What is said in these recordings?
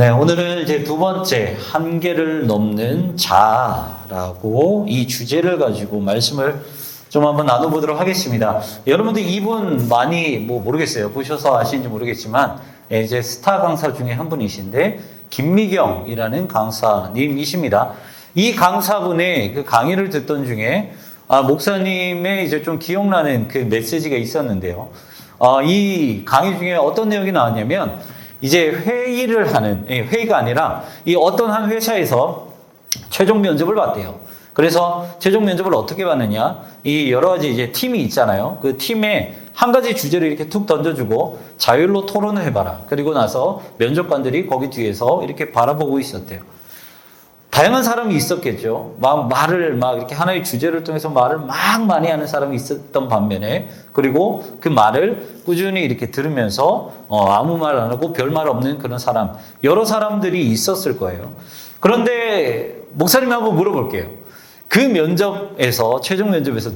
네, 오늘은 이제 두 번째 한계를 넘는 자아라고 이 주제를 가지고 말씀을 좀 한번 나눠보도록 하겠습니다. 여러분들 이분 많이 모르겠어요. 보셔서 아시는지 모르겠지만 이제 스타 강사 중에 한 분이신데 김미경이라는 강사님이십니다. 이 강사분의 그 강의를 듣던 중에 목사님의 이제 좀 기억나는 그 메시지가 있었는데요. 이 강의 중에 어떤 내용이 나왔냐면 이제 회의를 하는, 회의가 아니라 이 어떤 한 회사에서 최종 면접을 봤대요. 그래서 최종 면접을 어떻게 받느냐? 이 여러 가지 이제 팀이 있잖아요. 그 팀에 한 가지 주제를 이렇게 툭 던져주고 자율로 토론을 해봐라. 그리고 나서 면접관들이 거기 뒤에서 이렇게 바라보고 있었대요. 다양한 사람이 있었겠죠. 말을 이렇게 하나의 주제를 통해서 말을 많이 하는 사람이 있었던 반면에, 그리고 그 말을 꾸준히 이렇게 들으면서 아무 말 안 하고 별말 없는 그런 사람, 여러 사람들이 있었을 거예요. 그런데 목사님이 한번 물어볼게요. 그 면접에서, 최종 면접에서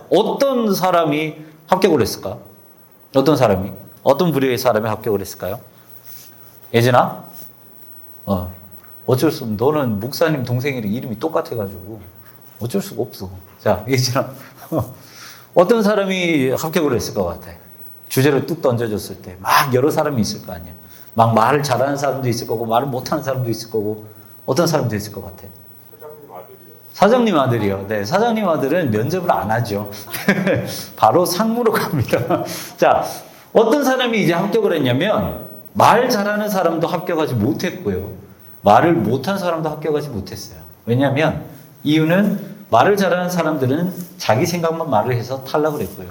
어떤 사람이 합격을 했을까? 어떤 부류의 사람이 합격을 했을까요? 예진아? 어쩔 수 없어. 너는 목사님 동생이랑 이름이 똑같아가지고 어쩔 수가 없어. 자, 예진아. 어떤 사람이 합격을 했을 것 같아? 주제를 뚝 던져줬을 때 여러 사람이 있을 거 아니야. 말을 잘하는 사람도 있을 거고 말을 못하는 사람도 있을 거고 어떤 사람도 있을 것 같아? 사장님 아들이요. 네, 사장님 아들은 면접을 안 하죠. 바로 상무로 갑니다. 자, 어떤 사람이 이제 합격을 했냐면 말 잘하는 사람도 합격하지 못했고요. 말을 못한 사람도 합격하지 못했어요. 왜냐하면 이유는 말을 잘하는 사람들은 자기 생각만 말을 해서 탈락을 했고요.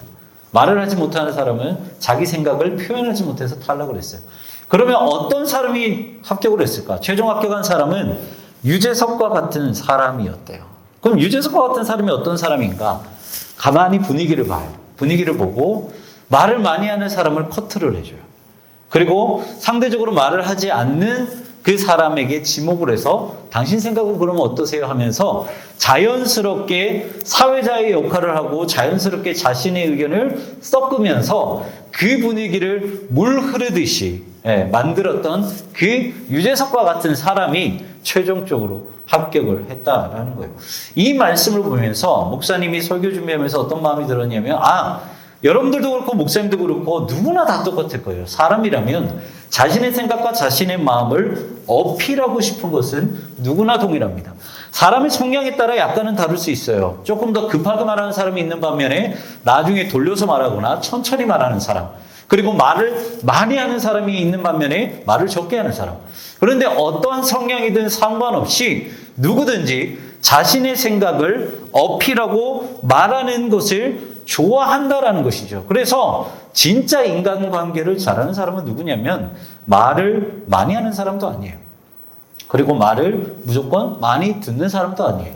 말을 하지 못하는 사람은 자기 생각을 표현하지 못해서 탈락을 했어요. 그러면 어떤 사람이 합격을 했을까? 최종 합격한 사람은 유재석과 같은 사람이었대요. 그럼 유재석과 같은 사람이 어떤 사람인가? 가만히 분위기를 봐요. 분위기를 보고 말을 많이 하는 사람을 커트를 해줘요. 그리고 상대적으로 말을 하지 않는 그 사람에게 지목을 해서 당신 생각은 그러면 어떠세요? 하면서 자연스럽게 사회자의 역할을 하고 자연스럽게 자신의 의견을 섞으면서 그 분위기를 물 흐르듯이 만들었던 그 유재석과 같은 사람이 최종적으로 합격을 했다라는 거예요. 이 말씀을 보면서 목사님이 설교 준비하면서 어떤 마음이 들었냐면 여러분들도 그렇고 목사님도 그렇고 누구나 다 똑같을 거예요. 사람이라면 자신의 생각과 자신의 마음을 어필하고 싶은 것은 누구나 동일합니다. 사람의 성향에 따라 약간은 다를 수 있어요. 조금 더 급하게 말하는 사람이 있는 반면에 나중에 돌려서 말하거나 천천히 말하는 사람, 그리고 말을 많이 하는 사람이 있는 반면에 말을 적게 하는 사람. 그런데 어떠한 성향이든 상관없이 누구든지 자신의 생각을 어필하고 말하는 것을 좋아한다라는 것이죠. 그래서 진짜 인간관계를 잘하는 사람은 누구냐면 말을 많이 하는 사람도 아니에요. 그리고 말을 무조건 많이 듣는 사람도 아니에요.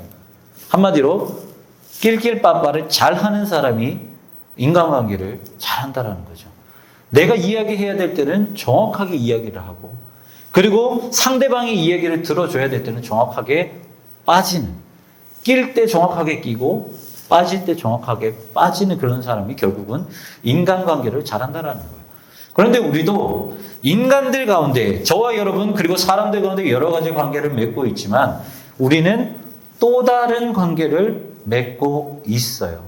한마디로 낄낄빠빠를 잘하는 사람이 인간관계를 잘한다라는 거죠. 내가 이야기해야 될 때는 정확하게 이야기를 하고, 그리고 상대방의 이야기를 들어줘야 될 때는 정확하게 빠지는, 낄 때 정확하게 끼고 빠질 때 정확하게 빠지는 그런 사람이 결국은 인간관계를 잘한다라는 거예요. 그런데 우리도 인간들 가운데, 저와 여러분 그리고 사람들 가운데 여러 가지 관계를 맺고 있지만 우리는 또 다른 관계를 맺고 있어요.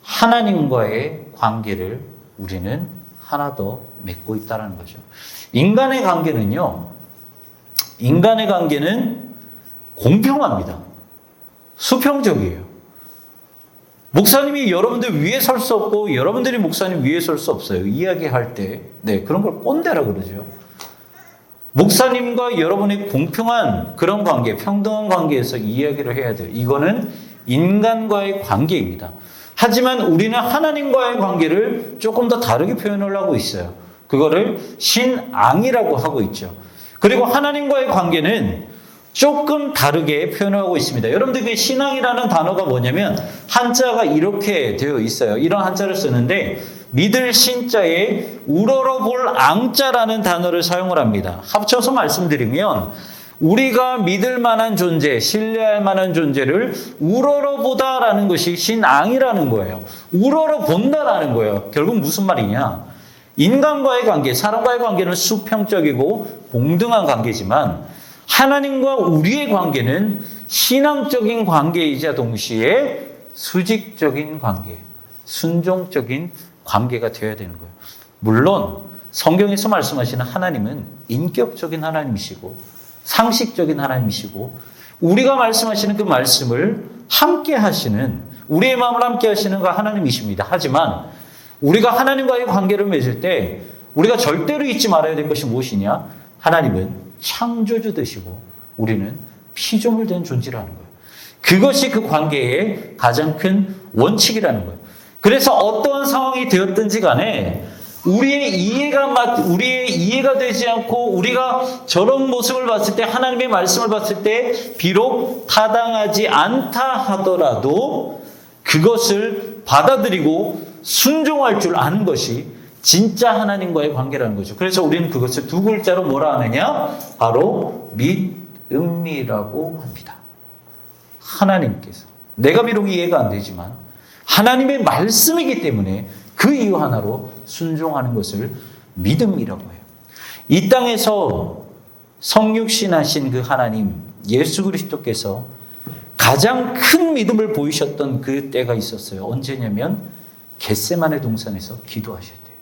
하나님과의 관계를 우리는 하나 더 맺고 있다는 거죠. 인간의 관계는 공평합니다. 수평적이에요. 목사님이 여러분들 위에 설 수 없고 여러분들이 목사님 위에 설 수 없어요. 이야기할 때. 그런 걸 꼰대라 그러죠. 목사님과 여러분의 공평한 그런 관계, 평등한 관계에서 이야기를 해야 돼요. 이거는 인간과의 관계입니다. 하지만 우리는 하나님과의 관계를 조금 더 다르게 표현을 하고 있어요. 그거를 신앙이라고 하고 있죠. 그리고 하나님과의 관계는 조금 다르게 표현하고 있습니다. 여러분들 그 신앙이라는 단어가 뭐냐면 한자가 이렇게 되어 있어요. 이런 한자를 쓰는데 믿을 신자에 우러러볼 앙자라는 단어를 사용을 합니다. 합쳐서 말씀드리면 우리가 믿을 만한 존재, 신뢰할 만한 존재를 우러러보다라는 것이 신앙이라는 거예요. 우러러본다라는 거예요. 결국 무슨 말이냐? 인간과의 관계, 사람과의 관계는 수평적이고 공등한 관계지만 하나님과 우리의 관계는 신앙적인 관계이자 동시에 수직적인 관계, 순종적인 관계가 되어야 되는 거예요. 물론 성경에서 말씀하시는 하나님은 인격적인 하나님이시고 상식적인 하나님이시고 우리가 말씀하시는 그 말씀을 함께 하시는, 우리의 마음을 함께 하시는 그 하나님이십니다. 하지만 우리가 하나님과의 관계를 맺을 때 우리가 절대로 잊지 말아야 될 것이 무엇이냐? 하나님은 창조주 되시고 우리는 피조물된 존재라는 거예요. 그것이 그 관계의 가장 큰 원칙이라는 거예요. 그래서 어떠한 상황이 되었든지 간에 우리의 이해가 되지 않고 우리가 저런 모습을 봤을 때, 하나님의 말씀을 봤을 때 비록 타당하지 않다 하더라도 그것을 받아들이고 순종할 줄 아는 것이 진짜 하나님과의 관계라는 거죠. 그래서 우리는 그것을 두 글자로 뭐라 하느냐? 바로 믿음이라고 합니다. 하나님께서, 내가 비록 이해가 안 되지만 하나님의 말씀이기 때문에 그 이유 하나로 순종하는 것을 믿음이라고 해요. 이 땅에서 성육신하신 그 하나님 예수 그리스도께서 가장 큰 믿음을 보이셨던 그 때가 있었어요. 언제냐면 겟세마네 동산에서 기도하실 때예요.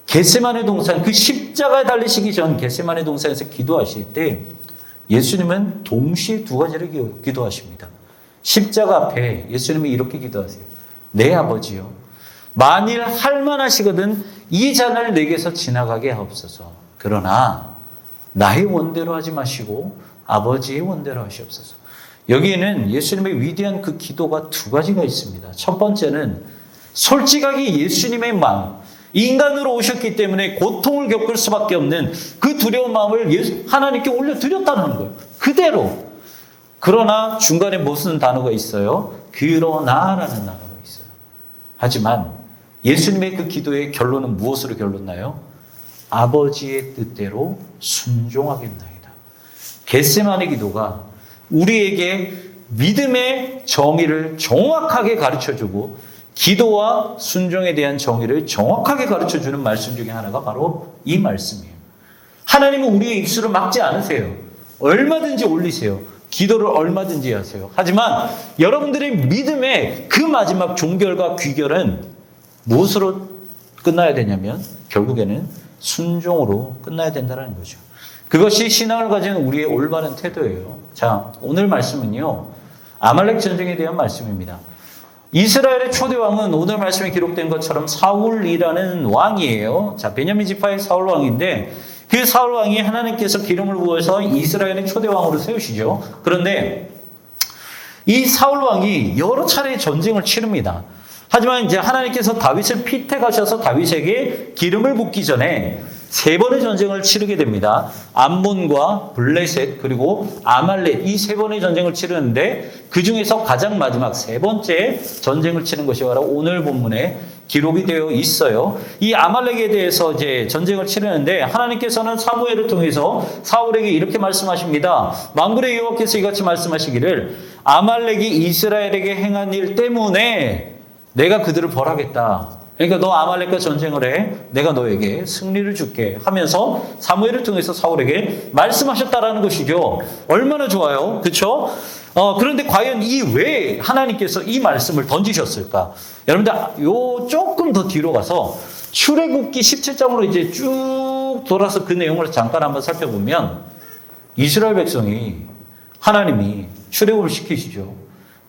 겟세마네 동산, 그 십자가에 달리시기 전 겟세마네 동산에서 기도하실 때 예수님은 동시에 두 가지를 기도하십니다. 십자가 앞에 예수님이 이렇게 기도하세요. 내 아버지요, 만일 할만하시거든 이 잔을 내게서 지나가게 하옵소서. 그러나 나의 원대로 하지 마시고 아버지의 원대로 하시옵소서. 여기에는 예수님의 위대한 그 기도가 두 가지가 있습니다. 첫 번째는 솔직하게 예수님의 마음, 인간으로 오셨기 때문에 고통을 겪을 수밖에 없는 그 두려운 마음을 하나님께 올려드렸다는 거예요. 그대로. 그러나 중간에 무슨 단어가 있어요? 그러나라는 단어가 있어요. 하지만 예수님의 그 기도의 결론은 무엇으로 결론나요? 아버지의 뜻대로 순종하겠나이다. 겟세마네 기도가 우리에게 믿음의 정의를 정확하게 가르쳐주고 기도와 순종에 대한 정의를 정확하게 가르쳐주는 말씀 중에 하나가 바로 이 말씀이에요. 하나님은 우리의 입술을 막지 않으세요. 얼마든지 올리세요. 기도를 얼마든지 하세요. 하지만 여러분들의 믿음의 그 마지막 종결과 귀결은 무엇으로 끝나야 되냐면 결국에는 순종으로 끝나야 된다는 거죠. 그것이 신앙을 가진 우리의 올바른 태도예요. 자, 오늘 말씀은요, 아말렉 전쟁에 대한 말씀입니다. 이스라엘의 초대 왕은 오늘 말씀에 기록된 것처럼 사울이라는 왕이에요. 자, 베냐민 지파의 사울 왕인데 그 사울 왕이 하나님께서 기름을 부어서 이스라엘의 초대 왕으로 세우시죠. 그런데 이 사울 왕이 여러 차례 전쟁을 치릅니다. 하지만 이제 하나님께서 다윗을 피택하셔서 다윗에게 기름을 붓기 전에 세 번의 전쟁을 치르게 됩니다. 암몬과 블레셋 그리고 아말렉, 이 세 번의 전쟁을 치르는데 그 중에서 가장 마지막 세 번째 전쟁을 치는 것이 바로 오늘 본문에 기록이 되어 있어요. 이 아말렉에 대해서 이제 전쟁을 치르는데 하나님께서는 사무엘을 통해서 사울에게 이렇게 말씀하십니다. 만군의 여호와께서 이같이 말씀하시기를 아말렉이 이스라엘에게 행한 일 때문에 내가 그들을 벌하겠다. 그러니까 너 아말렉과 전쟁을 해. 내가 너에게 승리를 줄게 하면서 사무엘을 통해서 사울에게 말씀하셨다라는 것이죠. 얼마나 좋아요. 그렇죠? 그런데 과연 왜 하나님께서 이 말씀을 던지셨을까? 여러분들 요 조금 더 뒤로 가서 출애굽기 17장으로 이제 쭉 돌아서 그 내용을 잠깐 한번 살펴보면 이스라엘 백성이 하나님이 출애굽을 시키시죠.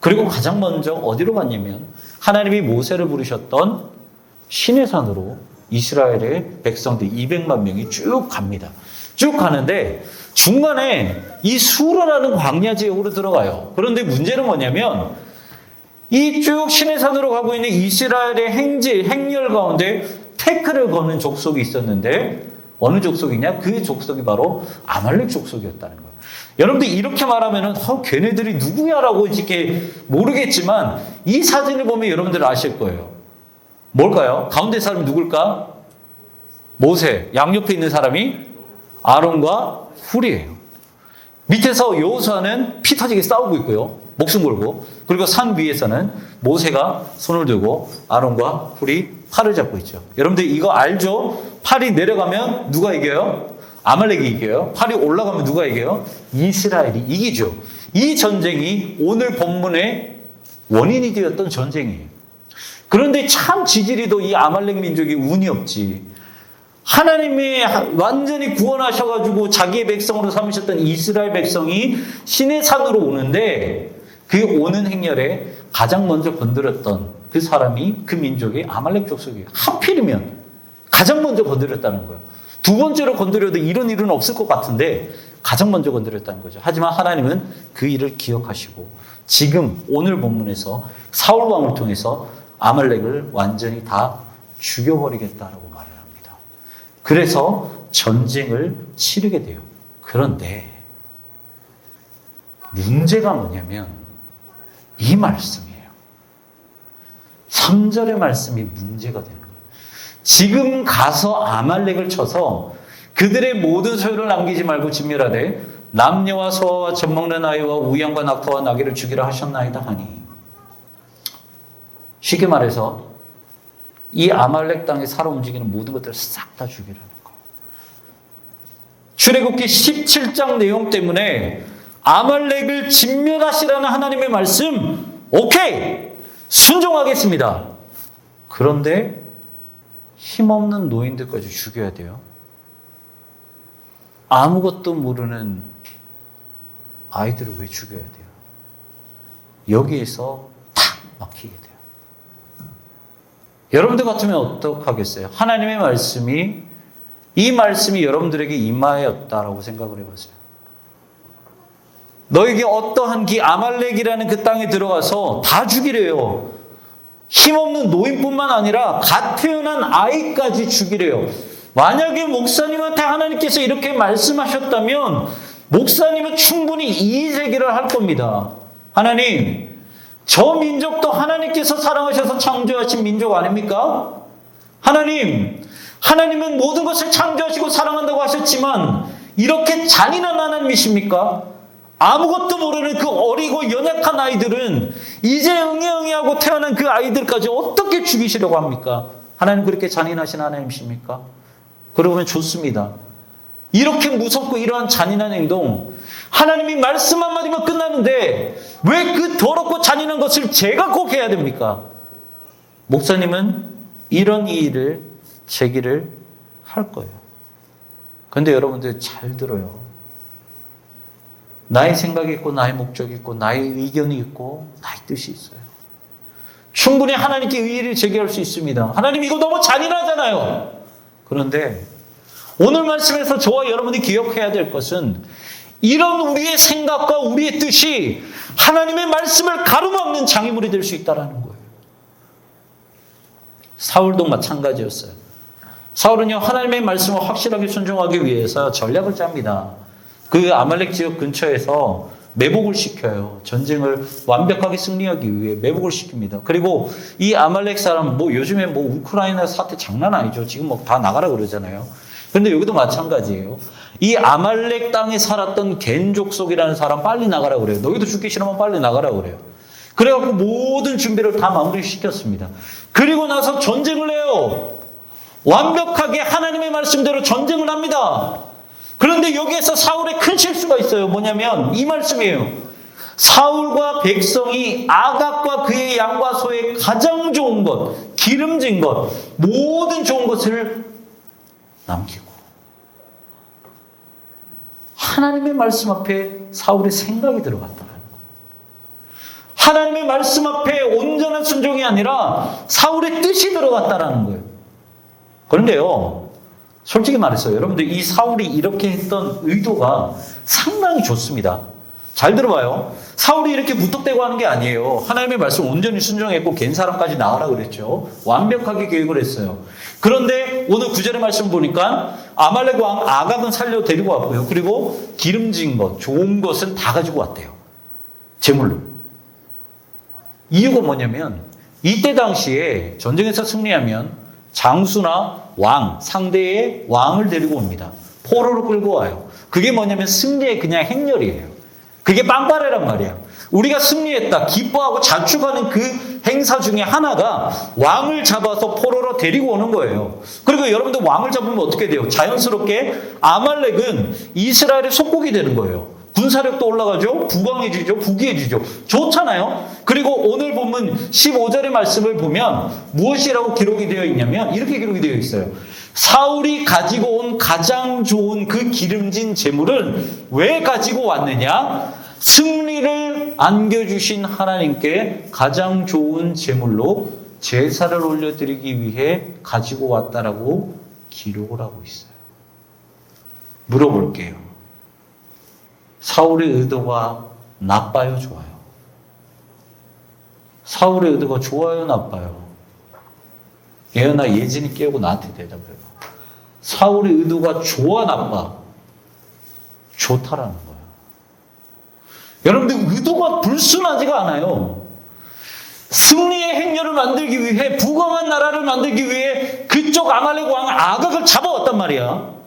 그리고 가장 먼저 어디로 갔냐면 하나님이 모세를 부르셨던 시내산으로 이스라엘의 백성들 200만 명이 쭉 갑니다. 쭉 가는데 중간에 이 수르라는 광야 지역으로 들어가요. 그런데 문제는 뭐냐면 이 쭉 시내산으로 가고 있는 이스라엘의 행렬 가운데 태클을 거는 족속이 있었는데 어느 족속이냐? 그 족속이 바로 아말렉 족속이었다는 거예요. 여러분들 이렇게 말하면은 걔네들이 누구야라고 이렇게 모르겠지만 이 사진을 보면 여러분들 아실 거예요. 뭘까요? 가운데 사람이 누굴까? 모세. 양옆에 있는 사람이 아론과 훌이에요. 밑에서 여호수아는 피 터지게 싸우고 있고요. 목숨 걸고. 그리고 산 위에서는 모세가 손을 들고 아론과 훌이 팔을 잡고 있죠. 여러분들 이거 알죠? 팔이 내려가면 누가 이겨요? 아말렉이 이겨요. 팔이 올라가면 누가 이겨요? 이스라엘이 이기죠. 이 전쟁이 오늘 본문의 원인이 되었던 전쟁이에요. 그런데 참 지지리도 이 아말렉 민족이 운이 없지. 하나님이 완전히 구원하셔가지고 자기의 백성으로 삼으셨던 이스라엘 백성이 신의 산으로 오는데 그 오는 행렬에 가장 먼저 건드렸던 그 사람이 그 민족의 아말렉 족속이에요. 하필이면 가장 먼저 건드렸다는 거예요. 두 번째로 건드려도 이런 일은 없을 것 같은데 가장 먼저 건드렸다는 거죠. 하지만 하나님은 그 일을 기억하시고 지금 오늘 본문에서 사울 왕을 통해서 아말렉을 완전히 다 죽여버리겠다라고 말을 합니다. 그래서 전쟁을 치르게 돼요. 그런데 문제가 뭐냐면 이 말씀이에요. 3절의 말씀이 문제가 되는 거예요. 지금 가서 아말렉을 쳐서 그들의 모든 소유를 남기지 말고 진멸하되 남녀와 소아와 젖먹는 아이와 우양과 낙타와 나귀를 죽이라 하셨나이다 하니, 쉽게 말해서 이 아말렉 땅에 살아 움직이는 모든 것들을 싹 다 죽이라는 거. 출애굽기 17장 내용 때문에 아말렉을 진멸하시라는 하나님의 말씀, 오케이! 순종하겠습니다. 그런데 힘없는 노인들까지 죽여야 돼요. 아무것도 모르는 아이들을 왜 죽여야 돼요? 여기에서 탁 막히게 돼요. 여러분들 같으면 어떡하겠어요? 하나님의 말씀이, 이 말씀이 여러분들에게 임하였다라고 생각을 해보세요. 너에게 어떠한 아말렉이라는 그 땅에 들어가서 다 죽이래요. 힘없는 노인뿐만 아니라 갓 태어난 아이까지 죽이래요. 만약에 목사님한테 하나님께서 이렇게 말씀하셨다면 목사님은 충분히 이의제기를 할 겁니다. 하나님, 저 민족도 하나님께서 사랑하셔서 창조하신 민족 아닙니까? 하나님은 모든 것을 창조하시고 사랑한다고 하셨지만 이렇게 잔인한 하나님이십니까? 아무것도 모르는 그 어리고 연약한 아이들은 이제 응애응애하고 태어난 그 아이들까지 어떻게 죽이시려고 합니까? 하나님 그렇게 잔인하신 하나님이십니까? 그러면 좋습니다. 이렇게 무섭고 이러한 잔인한 행동, 하나님이 말씀 한마디만 끝나는데 왜 그 더럽고 잔인한 것을 제가 꼭 해야 됩니까? 목사님은 이런 일을 제기를 할 거예요. 그런데 여러분들 잘 들어요. 나의 생각이 있고 나의 목적이 있고 나의 의견이 있고 나의 뜻이 있어요. 충분히 하나님께 의의를 제기할 수 있습니다. 하나님 이거 너무 잔인하잖아요. 그런데 오늘 말씀에서 저와 여러분이 기억해야 될 것은 이런 우리의 생각과 우리의 뜻이 하나님의 말씀을 가로막는 장애물이 될 수 있다는 거예요. 사울도 마찬가지였어요. 사울은요, 하나님의 말씀을 확실하게 순종하기 위해서 전략을 짭니다. 그 아말렉 지역 근처에서 매복을 시켜요. 전쟁을 완벽하게 승리하기 위해 매복을 시킵니다. 그리고 이 아말렉 사람, 요즘에 우크라이나 사태 장난 아니죠. 지금 다 나가라 그러잖아요. 그런데 여기도 마찬가지예요. 이 아말렉 땅에 살았던 겐족속이라는 사람 빨리 나가라 그래요. 너희도 죽기 싫으면 빨리 나가라 그래요. 그래갖고 모든 준비를 다 마무리 시켰습니다. 그리고 나서 전쟁을 해요. 완벽하게 하나님의 말씀대로 전쟁을 합니다. 그런데 여기에서 사울의 큰 실수가 있어요. 뭐냐면 이 말씀이에요. 사울과 백성이 아각과 그의 양과 소의 가장 좋은 것, 기름진 것, 모든 좋은 것을 남기고 하나님의 말씀 앞에 사울의 생각이 들어갔다는 거예요. 하나님의 말씀 앞에 온전한 순종이 아니라 사울의 뜻이 들어갔다는 거예요. 그런데요, 솔직히 말해서 여러분들 이 사울이 이렇게 했던 의도가 상당히 좋습니다. 잘 들어봐요. 사울이 이렇게 무턱대고 하는 게 아니에요. 하나님의 말씀 온전히 순종했고 갠 사람까지 나가라 그랬죠. 완벽하게 계획을 했어요. 그런데 오늘 9절의 말씀 보니까 아말렉 왕 아각은 살려 데리고 왔고요. 그리고 기름진 것, 좋은 것은 다 가지고 왔대요. 제물로. 이유가 뭐냐면 이때 당시에 전쟁에서 승리하면 장수나 왕, 상대의 왕을 데리고 옵니다. 포로로 끌고 와요. 그게 뭐냐면 승리의 그냥 행렬이에요. 그게 빵빠레란 말이야. 우리가 승리했다, 기뻐하고 자축하는 그 행사 중에 하나가 왕을 잡아서 포로로 데리고 오는 거예요. 그리고 여러분들 왕을 잡으면 어떻게 돼요? 자연스럽게 아말렉은 이스라엘의 속국이 되는 거예요. 군사력도 올라가죠. 부강해지죠. 부귀해지죠. 좋잖아요. 그리고 오늘 본문 15절의 말씀을 보면 무엇이라고 기록이 되어 있냐면 이렇게 기록이 되어 있어요. 사울이 가지고 온 가장 좋은 그 기름진 제물은 왜 가지고 왔느냐? 승리를 안겨주신 하나님께 가장 좋은 제물로 제사를 올려드리기 위해 가지고 왔다라고 기록을 하고 있어요. 물어볼게요. 사울의 의도가 나빠요, 좋아요? 사울의 의도가 좋아요, 나빠요? 예언아, 예진이 깨우고 나한테 대답해봐. 사울의 의도가 좋아, 나빠? 좋다라는 거예요. 여러분들 의도가 불순하지가 않아요. 승리의 행렬을 만들기 위해, 부강한 나라를 만들기 위해 그쪽 아말렉 왕 아각을 잡아왔단 말이야.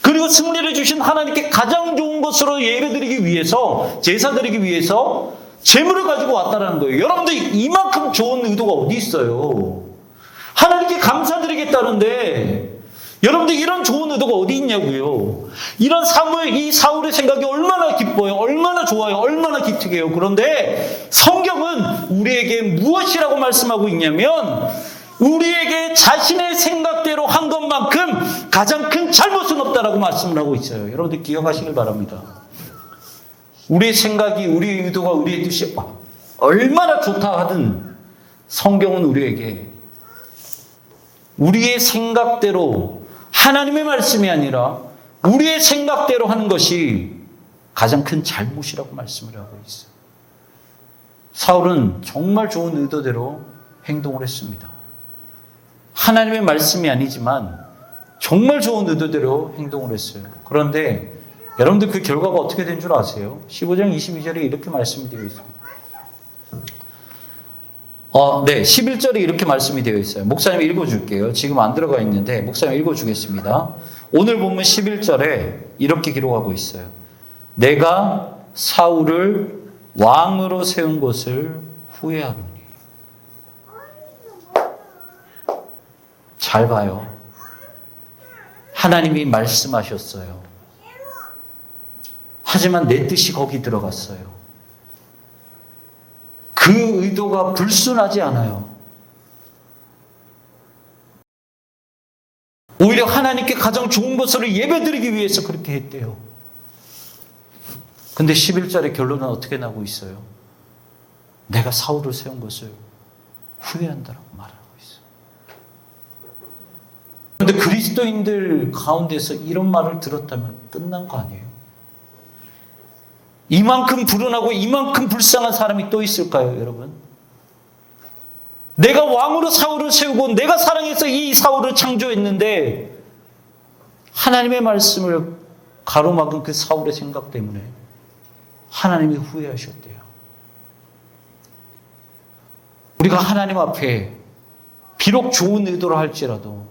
그리고 승리를 주신 하나님께 가장 좋은 것으로 예배드리기 위해서, 제사드리기 위해서 재물을 가지고 왔다는 거예요. 여러분들 이만큼 좋은 의도가 어디 있어요? 하나님께 감사드리겠다는데 여러분들 이런 좋은 의도가 어디 있냐고요. 이런 이 사울의 생각이 얼마나 기뻐요, 얼마나 좋아요, 얼마나 기특해요. 그런데 성경은 우리에게 무엇이라고 말씀하고 있냐면 우리에게 자신의 생각대로 한 것만큼 가장 큰 잘못은 없다라고 말씀을 하고 있어요. 여러분들 기억하시길 바랍니다. 우리의 생각이, 우리의 의도가, 우리의 뜻이 얼마나 좋다 하든 성경은 우리에게 우리의 생각대로, 하나님의 말씀이 아니라 우리의 생각대로 하는 것이 가장 큰 잘못이라고 말씀을 하고 있어요. 사울은 정말 좋은 의도대로 행동을 했습니다. 하나님의 말씀이 아니지만 정말 좋은 의도대로 행동을 했어요. 그런데 여러분들 그 결과가 어떻게 된 줄 아세요? 15장 22절에 이렇게 말씀이 되어 있습니다. 11절에 이렇게 말씀이 되어 있어요. 목사님 읽어줄게요. 지금 안 들어가 있는데 목사님 읽어주겠습니다. 오늘 보면 11절에 이렇게 기록하고 있어요. 내가 사울을 왕으로 세운 것을 후회하노니. 잘 봐요. 하나님이 말씀하셨어요. 하지만 내 뜻이 거기 들어갔어요. 그 의도가 불순하지 않아요. 오히려 하나님께 가장 좋은 것으로 예배드리기 위해서 그렇게 했대요. 근데 11절의 결론은 어떻게 나고 있어요? 내가 사울을 세운 것을 후회한다라고 말하고 있어요. 그런데 그리스도인들 가운데서 이런 말을 들었다면 끝난 거 아니에요? 이만큼 불운하고 이만큼 불쌍한 사람이 또 있을까요, 여러분? 내가 왕으로 사울을 세우고 내가 사랑해서 이 사울을 창조했는데 하나님의 말씀을 가로막은 그 사울의 생각 때문에 하나님이 후회하셨대요. 우리가 하나님 앞에 비록 좋은 의도로 할지라도,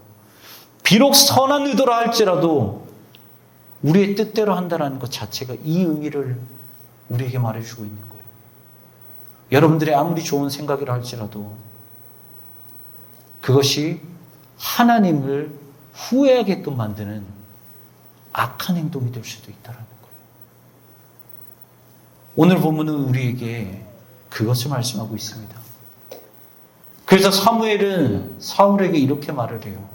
비록 선한 의도로 할지라도 우리의 뜻대로 한다는 것 자체가 이 의미를 우리에게 말해주고 있는 거예요. 여러분들의 아무리 좋은 생각이라 할지라도 그것이 하나님을 후회하게끔 만드는 악한 행동이 될 수도 있다는 거예요. 오늘 본문은 우리에게 그것을 말씀하고 있습니다. 그래서 사무엘은 사울에게 이렇게 말을 해요.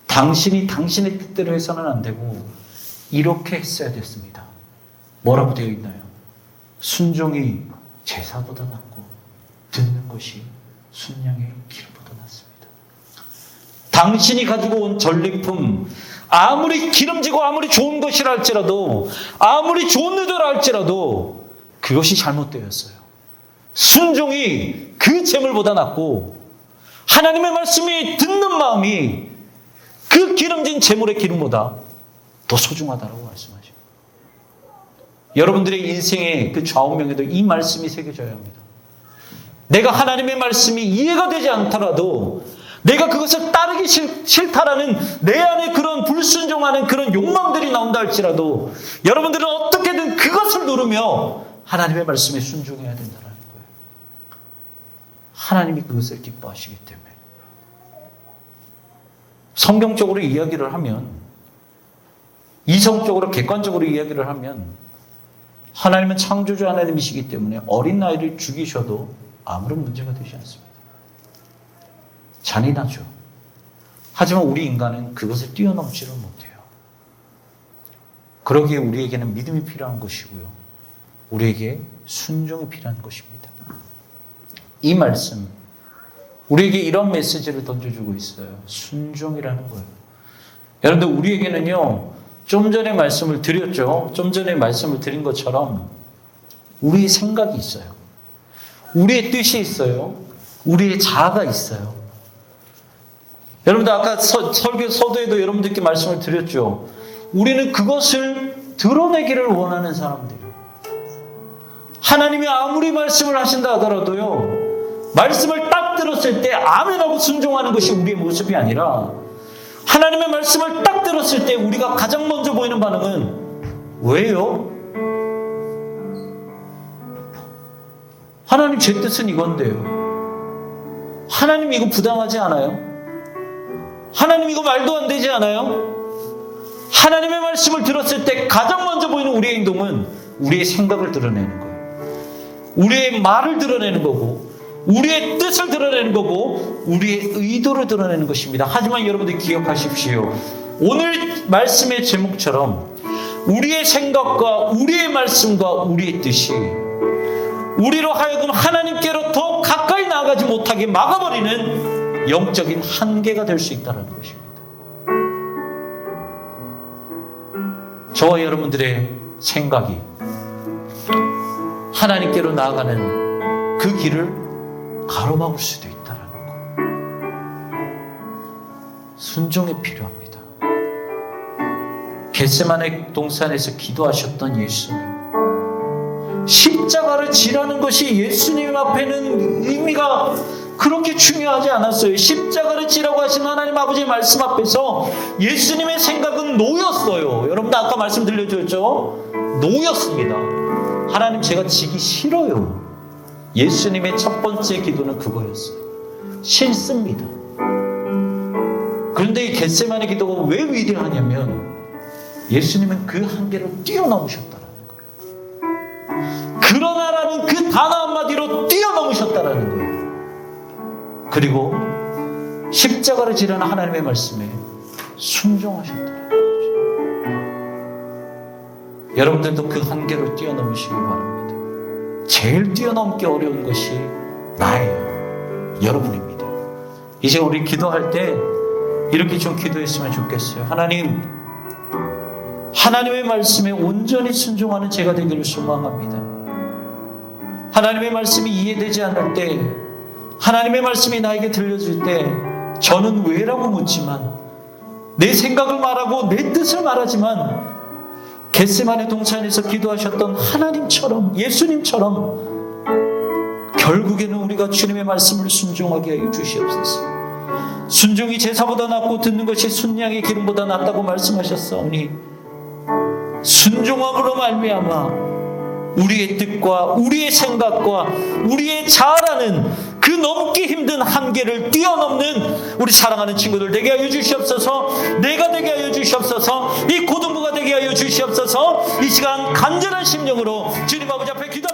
당신이 당신의 뜻대로 해서는 안 되고 이렇게 했어야 됐습니다. 뭐라고 되어 있나요? 순종이 제사보다 낫고 듣는 것이 순양의 길보다 낫습니다. 당신이 가지고 온 전리품, 아무리 기름지고 아무리 좋은 것이라 할지라도, 아무리 좋은 의도라 할지라도 그것이 잘못되었어요. 순종이 그 재물보다 낫고 하나님의 말씀이 듣는 마음이 그 기름진 재물의 기름보다 더 소중하다고 말씀하시죠. 여러분들의 인생의 그 좌우명에도 이 말씀이 새겨져야 합니다. 내가 하나님의 말씀이 이해가 되지 않더라도 내가 그것을 따르기 싫다라는 내 안에 그런 불순종하는 그런 욕망들이 나온다 할지라도 여러분들은 어떻게든 그것을 누르며 하나님의 말씀에 순종해야 된다는 거예요. 하나님이 그것을 기뻐하시기 때문에. 성경적으로 이야기를 하면, 이성적으로 객관적으로 이야기를 하면 하나님은 창조주 하나님이시기 때문에 어린 나이를 죽이셔도 아무런 문제가 되지 않습니다. 잔인하죠. 하지만 우리 인간은 그것을 뛰어넘지를 못해요. 그러기에 우리에게는 믿음이 필요한 것이고요. 우리에게 순종이 필요한 것입니다. 이 말씀, 우리에게 이런 메시지를 던져주고 있어요. 순종이라는 거예요. 여러분들, 우리에게는요, 좀 전에 말씀을 드렸죠. 좀 전에 말씀을 드린 것처럼 우리의 생각이 있어요. 우리의 뜻이 있어요. 우리의 자아가 있어요. 여러분들, 아까 서두에도 여러분들께 말씀을 드렸죠. 우리는 그것을 드러내기를 원하는 사람들이에요. 하나님이 아무리 말씀을 하신다 하더라도요, 말씀을 딱 들었을 때 아멘하고 순종하는 것이 우리의 모습이 아니라, 하나님의 말씀을 딱 들었을 때 우리가 가장 먼저 보이는 반응은 왜요? 하나님, 제 뜻은 이건데요. 하나님, 이거 부당하지 않아요? 하나님, 이거 말도 안 되지 않아요? 하나님의 말씀을 들었을 때 가장 먼저 보이는 우리의 행동은 우리의 생각을 드러내는 거예요. 우리의 말을 드러내는 거고, 우리의 뜻을 드러내는 거고, 우리의 의도를 드러내는 것입니다. 하지만 여러분들 기억하십시오. 오늘 말씀의 제목처럼 우리의 생각과 우리의 말씀과 우리의 뜻이 우리로 하여금 하나님께로 더 가까이 나아가지 못하게 막아버리는 영적인 한계가 될 수 있다는 것입니다. 저와 여러분들의 생각이 하나님께로 나아가는 그 길을 가로막을 수도 있다는 거예요. 순종이 필요합니다. 겟세마네 동산에서 기도하셨던 예수님, 십자가를 지라는 것이 예수님 앞에는 의미가 그렇게 중요하지 않았어요. 십자가를 지라고 하신 하나님 아버지의 말씀 앞에서 예수님의 생각은 노였어요. 여러분, 아까 말씀 들려줬죠? 노였습니다. 하나님, 제가 지기 싫어요. 예수님의 첫 번째 기도는 그거였어요. 싫습니다. 그런데 이 겟세마네 기도가 왜 위대하냐면 예수님은 그 한계를 뛰어넘으셨다는 거예요. 그러나라는 그 단어 한마디로 뛰어넘으셨다는 거예요. 그리고 십자가를 지라는 하나님의 말씀에 순종하셨다는 거죠. 여러분들도 그 한계를 뛰어넘으시기 바랍니다. 제일 뛰어넘기 어려운 것이 나예요. 여러분입니다. 이제 우리 기도할 때 이렇게 좀 기도했으면 좋겠어요. 하나님, 하나님의 말씀에 온전히 순종하는 제가 되기를 소망합니다. 하나님의 말씀이 이해되지 않을 때, 하나님의 말씀이 나에게 들려질 때 저는 왜라고 묻지만, 내 생각을 말하고 내 뜻을 말하지만, 겟세마네 동산에서 기도하셨던 하나님처럼, 예수님처럼 결국에는 우리가 주님의 말씀을 순종하게 하여 주시옵소서. 순종이 제사보다 낫고 듣는 것이 순양의 기름보다 낫다고 말씀하셨사오니 순종함으로 말미암아 우리의 뜻과 우리의 생각과 우리의 자아라는 그 넘기 힘든 한계를 뛰어넘는 우리 사랑하는 친구들 되게 하여 주시옵소서. 내가 되게 하여 주시옵소서. 이 고등부가 되게 하여 주시옵소서. 이 시간 간절한 심령으로 주님 아버지 앞에 기도